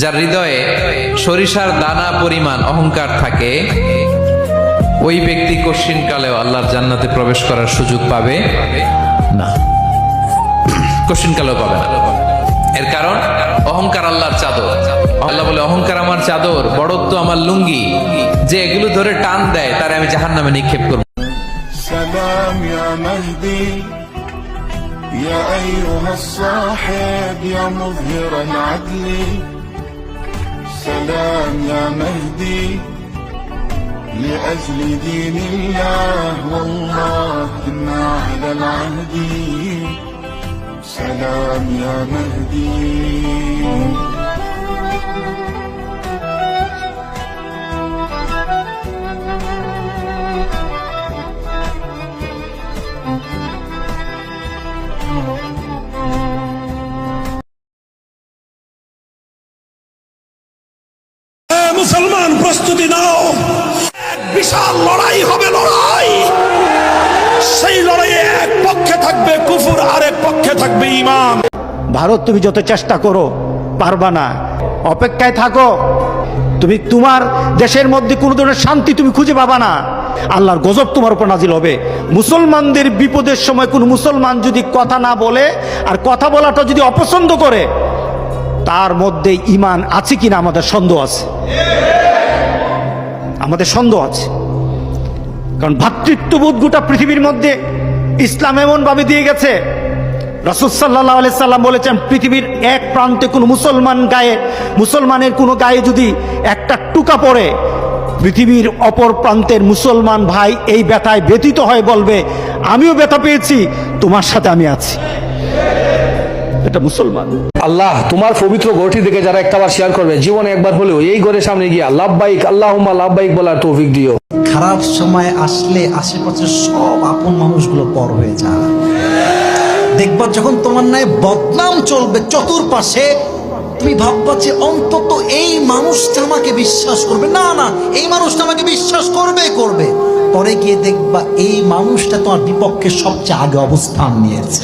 যার হৃদয়ে সরিষার দানা পরিমাণ অহংকার থাকে, ওই ব্যক্তি কশিনকালেও আল্লাহর জান্নাতে প্রবেশ করার সুযোগ পাবে না, কশিনকালেও পাবে না। এর কারণ অহংকার আল্লাহর চাদর। আল্লাহ বলে, অহংকার আমার চাদর, বড়ত্ব আমার লুঙ্গি, যে এগুলো ধরে টান দেয় তারে আমি জাহান্নামে নিক্ষেপ করব। سلام يا مهدي يا أيها الصاحب يا مظهر العدل سلام يا مهدي لأجل دين الله والله إنا على العهد سلام يا مهدي মুসলমান প্রস্তুতি নাও, এক বিশাল লড়াই হবে। লড়াই, সেই লড়াইয়ে এক পক্ষে থাকবে কুফর, আরেক পক্ষে থাকবে ঈমান। ভারত, তুমি যত চেষ্টা করো পারবা না। অপেক্ষায় থাকো, তুমি তোমার দেশের মধ্যে কোনো ধরনের শান্তি তুমি খুঁজে পাবা না। আল্লাহর গজব তোমার উপর নাজিল হবে। মুসলমানদের বিপদের সময় কোনো মুসলমান যদি কথা না বলে আর কথা বলাটা যদি অপছন্দ করে, তার মধ্যে ঈমান আছে কিনা আমাদের সন্দেহ আছে, আমাদের সন্দেহ আছে। কারণ ভ্রাতৃত্ববোধ গোটা পৃথিবীর মধ্যে ইসলাম এমন ভাবে দিয়ে গেছে। রাসূল সাল্লাল্লাহু আলাইহি সাল্লাম বলেছেন, পৃথিবীর এক প্রান্তে কোনো মুসলমানের কোনো গায়ে যদি একটা টুকা পড়ে, পৃথিবীর অপর প্রান্তের মুসলমান ভাই এই ব্যথায় ব্যথিত হয়ে বলবে, আমিও ব্যথা পেয়েছি, তোমার সাথে আমি আছি। এটা মুসলমান। আল্লাহ তোমার পবিত্র ঘরটি থেকে যারা একটাবার শেয়ার করবে, জীবনে একবার হলেও এই ঘরের সামনে গিয়া লাব্বাইক আল্লাহুম্মা লাব্বাইক বলার তৌফিক দিও। খারাপ সময় আসলে আশেপাশের সব আপন মানুষগুলো পর হয়ে যায়। দেখবা যখন তোমার নামে বদনাম চলবে চতুর্পাশে, তুমি ভাববা যে অন্তত এই মানুষটা আমাকে বিশ্বাস করবে। না না, এই মানুষটা আমাকে বিশ্বাস করবে। পরে গিয়ে দেখবা এই মানুষটা তোমার বিপক্ষে সবচেয়ে আগে অবস্থান নিয়েছে।